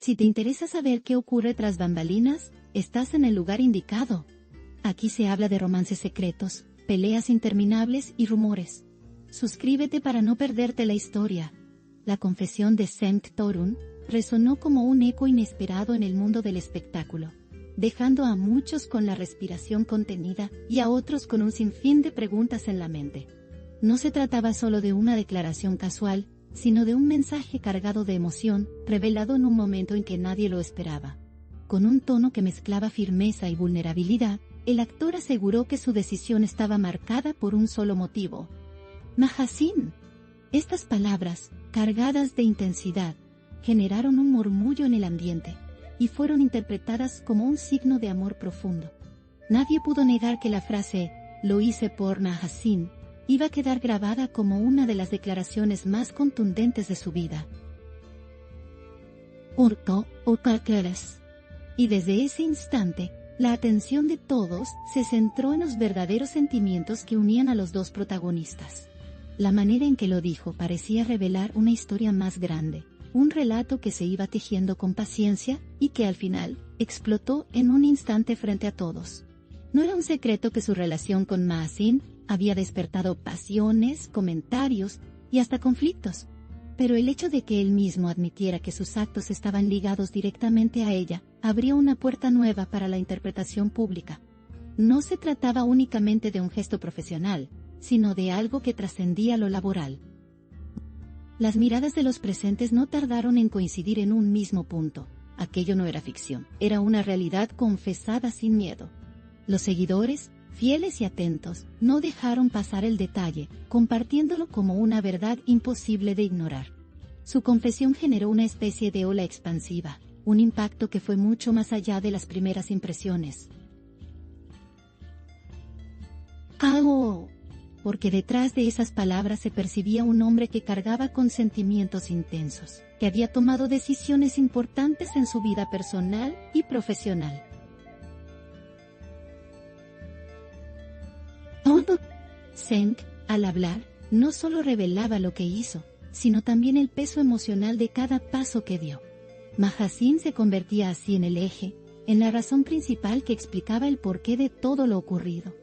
Si te interesa saber qué ocurre tras bambalinas, estás en el lugar indicado. Aquí se habla de romances secretos, peleas interminables y rumores. Suscríbete para no perderte la historia. La confesión de Cenk Torun resonó como un eco inesperado en el mundo del espectáculo, dejando a muchos con la respiración contenida y a otros con un sinfín de preguntas en la mente. No se trataba solo de una declaración casual, sino de un mensaje cargado de emoción, revelado en un momento en que nadie lo esperaba. Con un tono que mezclaba firmeza y vulnerabilidad, el actor aseguró que su decisión estaba marcada por un solo motivo: Mahasin. Estas palabras, cargadas de intensidad, generaron un murmullo en el ambiente, y fueron interpretadas como un signo de amor profundo. Nadie pudo negar que la frase, "lo hice por Mahasin", iba a quedar grabada como una de las declaraciones más contundentes de su vida. Y desde ese instante, la atención de todos se centró en los verdaderos sentimientos que unían a los dos protagonistas. La manera en que lo dijo parecía revelar una historia más grande, un relato que se iba tejiendo con paciencia y que al final explotó en un instante frente a todos. No era un secreto que su relación con Mahasin había despertado pasiones, comentarios y hasta conflictos, pero el hecho de que él mismo admitiera que sus actos estaban ligados directamente a ella abrió una puerta nueva para la interpretación pública. No se trataba únicamente de un gesto profesional, sino de algo que trascendía lo laboral. Las miradas de los presentes no tardaron en coincidir en un mismo punto. Aquello no era ficción, era una realidad confesada sin miedo. Los seguidores, fieles y atentos, no dejaron pasar el detalle, compartiéndolo como una verdad imposible de ignorar. Su confesión generó una especie de ola expansiva, un impacto que fue mucho más allá de las primeras impresiones. Porque detrás de esas palabras se percibía un hombre que cargaba con sentimientos intensos, que había tomado decisiones importantes en su vida personal y profesional. Cenk, al hablar, no solo revelaba lo que hizo, sino también el peso emocional de cada paso que dio. Mahasin se convertía así en el eje, en la razón principal que explicaba el porqué de todo lo ocurrido.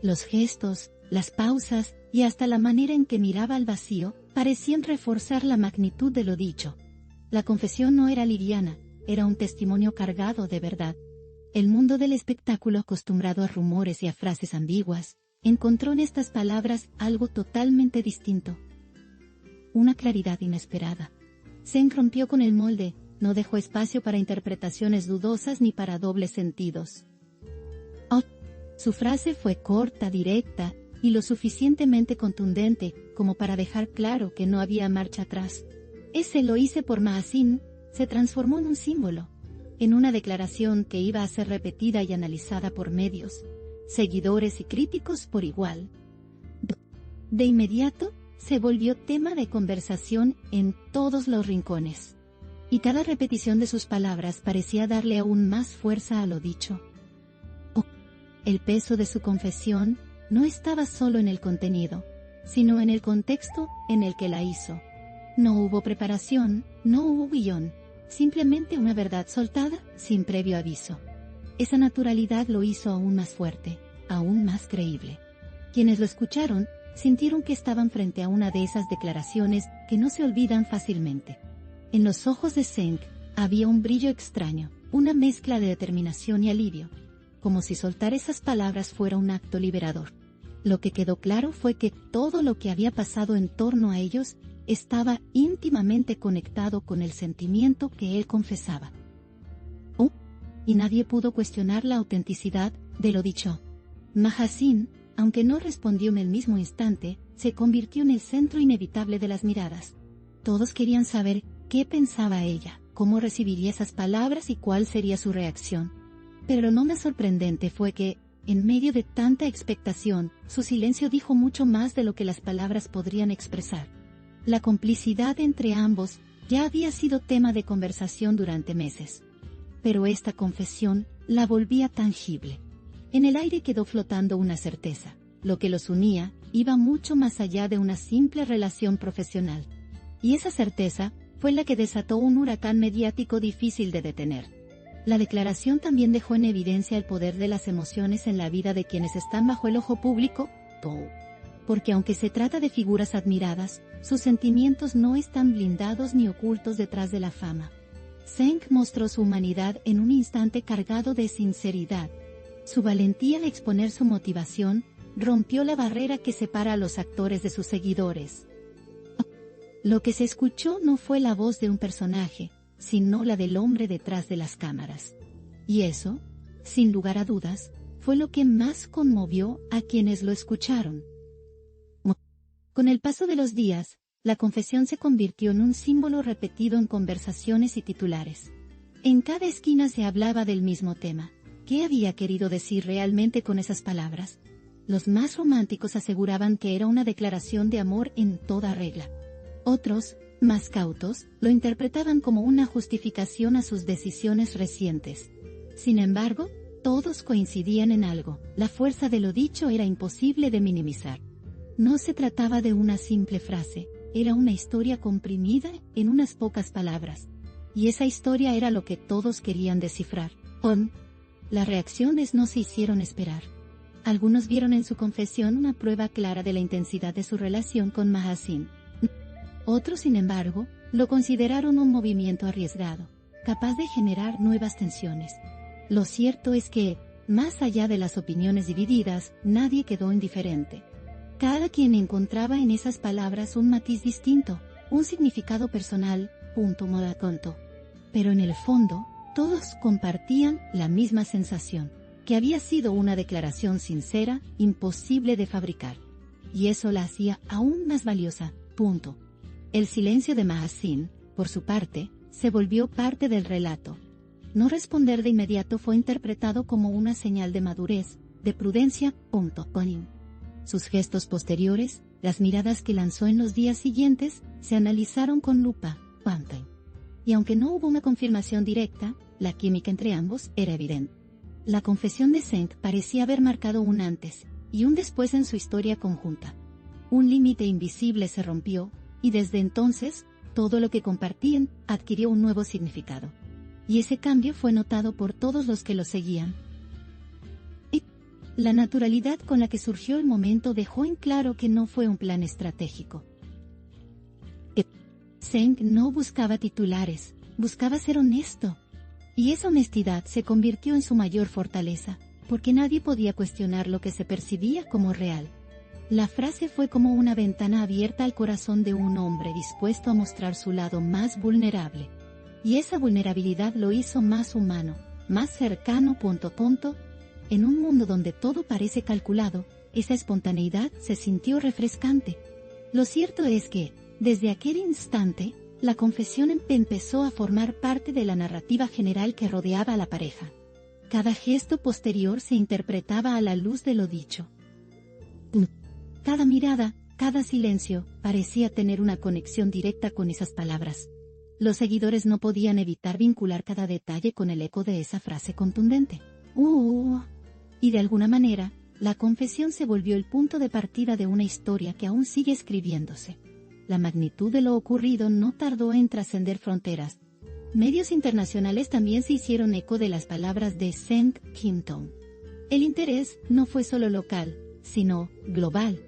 Los gestos, las pausas y hasta la manera en que miraba al vacío parecían reforzar la magnitud de lo dicho. La confesión no era liviana, era un testimonio cargado de verdad. El mundo del espectáculo, acostumbrado a rumores y a frases ambiguas, encontró en estas palabras algo totalmente distinto. Una claridad inesperada. Cenk rompió con el molde, no dejó espacio para interpretaciones dudosas ni para dobles sentidos. Su frase fue corta, directa, y lo suficientemente contundente como para dejar claro que no había marcha atrás. Ese "lo hice por Mahasin" se transformó en un símbolo, en una declaración que iba a ser repetida y analizada por medios, seguidores y críticos por igual. De inmediato, se volvió tema de conversación en todos los rincones. Y cada repetición de sus palabras parecía darle aún más fuerza a lo dicho. El peso de su confesión no estaba solo en el contenido, sino en el contexto en el que la hizo. No hubo preparación, no hubo guión, simplemente una verdad soltada sin previo aviso. Esa naturalidad lo hizo aún más fuerte, aún más creíble. Quienes lo escucharon sintieron que estaban frente a una de esas declaraciones que no se olvidan fácilmente. En los ojos de Cenk había un brillo extraño, una mezcla de determinación y alivio, como si soltar esas palabras fuera un acto liberador. Lo que quedó claro fue que todo lo que había pasado en torno a ellos estaba íntimamente conectado con el sentimiento que él confesaba. Y nadie pudo cuestionar la autenticidad de lo dicho. Mahasin, aunque no respondió en el mismo instante, se convirtió en el centro inevitable de las miradas. Todos querían saber qué pensaba ella, cómo recibiría esas palabras y cuál sería su reacción. Pero lo más sorprendente fue que, en medio de tanta expectación, su silencio dijo mucho más de lo que las palabras podrían expresar. La complicidad entre ambos ya había sido tema de conversación durante meses. Pero esta confesión la volvía tangible. En el aire quedó flotando una certeza: lo que los unía iba mucho más allá de una simple relación profesional. Y esa certeza fue la que desató un huracán mediático difícil de detener. La declaración también dejó en evidencia el poder de las emociones en la vida de quienes están bajo el ojo público, porque aunque se trata de figuras admiradas, sus sentimientos no están blindados ni ocultos detrás de la fama. Zeng mostró su humanidad en un instante cargado de sinceridad. Su valentía al exponer su motivación rompió la barrera que separa a los actores de sus seguidores. Lo que se escuchó no fue la voz de un personaje, sino la del hombre detrás de las cámaras. Y eso, sin lugar a dudas, fue lo que más conmovió a quienes lo escucharon. Con el paso de los días, la confesión se convirtió en un símbolo repetido en conversaciones y titulares. En cada esquina se hablaba del mismo tema. ¿Qué había querido decir realmente con esas palabras? Los más románticos aseguraban que era una declaración de amor en toda regla. Otros, más cautos, lo interpretaban como una justificación a sus decisiones recientes. Sin embargo, todos coincidían en algo: la fuerza de lo dicho era imposible de minimizar. No se trataba de una simple frase, era una historia comprimida en unas pocas palabras. Y esa historia era lo que todos querían descifrar. Las reacciones no se hicieron esperar. Algunos vieron en su confesión una prueba clara de la intensidad de su relación con Mahazin. Otros, sin embargo, lo consideraron un movimiento arriesgado, capaz de generar nuevas tensiones. Lo cierto es que, más allá de las opiniones divididas, nadie quedó indiferente. Cada quien encontraba en esas palabras un matiz distinto, un significado personal, moda conto. Pero en el fondo, todos compartían la misma sensación, que había sido una declaración sincera, imposible de fabricar. Y eso la hacía aún más valiosa. El silencio de Mahazin, por su parte, se volvió parte del relato. No responder de inmediato fue interpretado como una señal de madurez, de prudencia. Sus gestos posteriores, las miradas que lanzó en los días siguientes, se analizaron con lupa. Y aunque no hubo una confirmación directa, la química entre ambos era evidente. La confesión de Zeng parecía haber marcado un antes y un después en su historia conjunta. Un límite invisible se rompió, y desde entonces, todo lo que compartían adquirió un nuevo significado. Y ese cambio fue notado por todos los que lo seguían. La naturalidad con la que surgió el momento dejó en claro que no fue un plan estratégico. Zeng no buscaba titulares, buscaba ser honesto. Y esa honestidad se convirtió en su mayor fortaleza, porque nadie podía cuestionar lo que se percibía como real. La frase fue como una ventana abierta al corazón de un hombre dispuesto a mostrar su lado más vulnerable. Y esa vulnerabilidad lo hizo más humano, más cercano. En un mundo donde todo parece calculado, esa espontaneidad se sintió refrescante. Lo cierto es que, desde aquel instante, la confesión empezó a formar parte de la narrativa general que rodeaba a la pareja. Cada gesto posterior se interpretaba a la luz de lo dicho. Cada mirada, cada silencio, parecía tener una conexión directa con esas palabras. Los seguidores no podían evitar vincular cada detalle con el eco de esa frase contundente. Y de alguna manera, la confesión se volvió el punto de partida de una historia que aún sigue escribiéndose. La magnitud de lo ocurrido no tardó en trascender fronteras. Medios internacionales también se hicieron eco de las palabras de Zeng Kim-tong. El interés no fue solo local, sino global.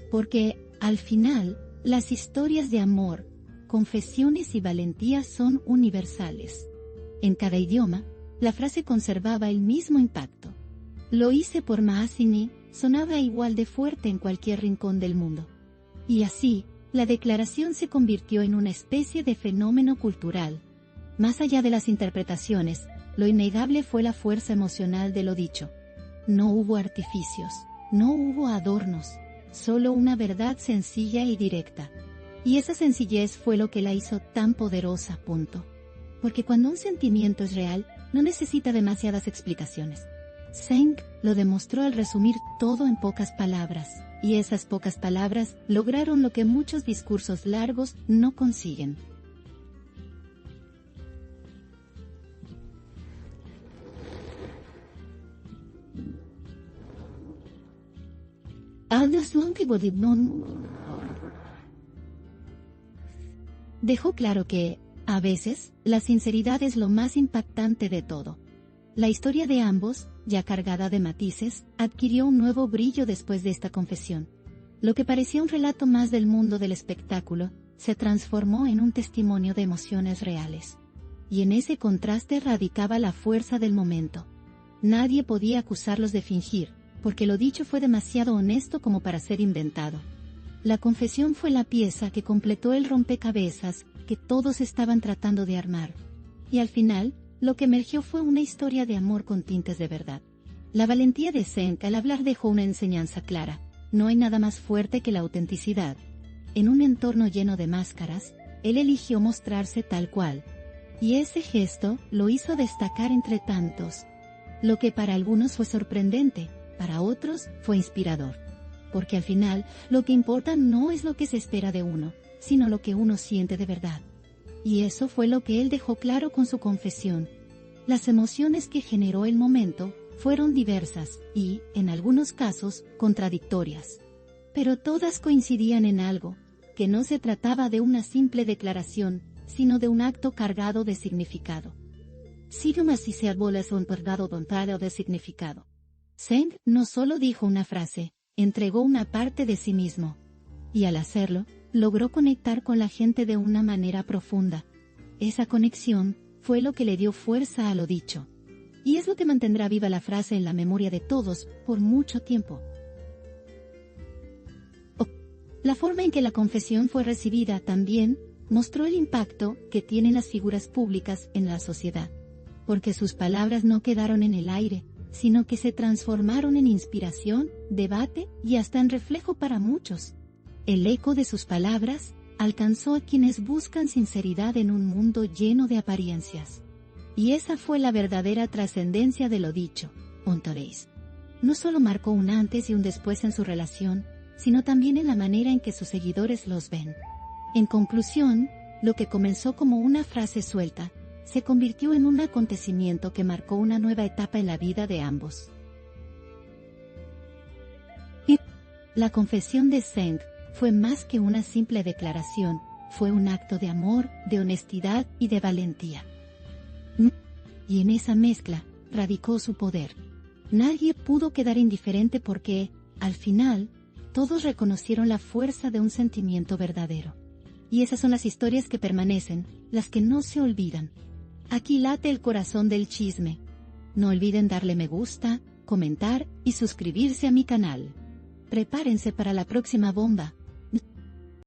Porque, al final, las historias de amor, confesiones y valentía son universales. En cada idioma, la frase conservaba el mismo impacto. Lo hice por Mahazin sonaba igual de fuerte en cualquier rincón del mundo. Y así, la declaración se convirtió en una especie de fenómeno cultural. Más allá de las interpretaciones, lo innegable fue la fuerza emocional de lo dicho. No hubo artificios, no hubo adornos, solo una verdad sencilla y directa. Y esa sencillez fue lo que la hizo tan poderosa. Porque cuando un sentimiento es real, no necesita demasiadas explicaciones. Zeng lo demostró al resumir todo en pocas palabras, y esas pocas palabras lograron lo que muchos discursos largos no consiguen. Dejó claro que, A veces, la sinceridad es lo más impactante de todo. La historia de ambos, ya cargada de matices, adquirió un nuevo brillo después de esta confesión. Lo que parecía un relato más del mundo del espectáculo, se transformó en un testimonio de emociones reales. Y en ese contraste radicaba la fuerza del momento. Nadie podía acusarlos de fingir, porque lo dicho fue demasiado honesto como para ser inventado. La confesión fue la pieza que completó el rompecabezas que todos estaban tratando de armar. Y al final, lo que emergió fue una historia de amor con tintes de verdad. La valentía de Zeng al hablar dejó una enseñanza clara. No hay nada más fuerte que la autenticidad. En un entorno lleno de máscaras, él eligió mostrarse tal cual. Y ese gesto lo hizo destacar entre tantos. Lo que para algunos fue sorprendente, para otros fue inspirador. Porque al final, lo que importa no es lo que se espera de uno, sino lo que uno siente de verdad. Y eso fue lo que él dejó claro con su confesión. Las emociones que generó el momento fueron diversas y, en algunos casos, contradictorias. Pero todas coincidían en algo, que no se trataba de una simple declaración, sino de un acto cargado de significado. Sirum así se bolas un cargado de significado. Zeng no solo dijo una frase, entregó una parte de sí mismo. Y al hacerlo, logró conectar con la gente de una manera profunda. Esa conexión fue lo que le dio fuerza a lo dicho. Y es lo que mantendrá viva la frase en la memoria de todos por mucho tiempo. La forma en que la confesión fue recibida también mostró el impacto que tienen las figuras públicas en la sociedad. Porque sus palabras no quedaron en el aire, sino que se transformaron en inspiración, debate y hasta en reflejo para muchos. El eco de sus palabras alcanzó a quienes buscan sinceridad en un mundo lleno de apariencias. Y esa fue la verdadera trascendencia de lo dicho, Ontoreis. No solo marcó un antes y un después en su relación, sino también en la manera en que sus seguidores los ven. En conclusión, lo que comenzó como una frase suelta, se convirtió en un acontecimiento que marcó una nueva etapa en la vida de ambos. La confesión de Zeng fue más que una simple declaración, fue un acto de amor, de honestidad y de valentía. Y en esa mezcla radicó su poder. Nadie pudo quedar indiferente porque, al final, todos reconocieron la fuerza de un sentimiento verdadero. Y esas son las historias que permanecen, las que no se olvidan. Aquí late el corazón del chisme. No olviden darle me gusta, comentar y suscribirse a mi canal. Prepárense para la próxima bomba.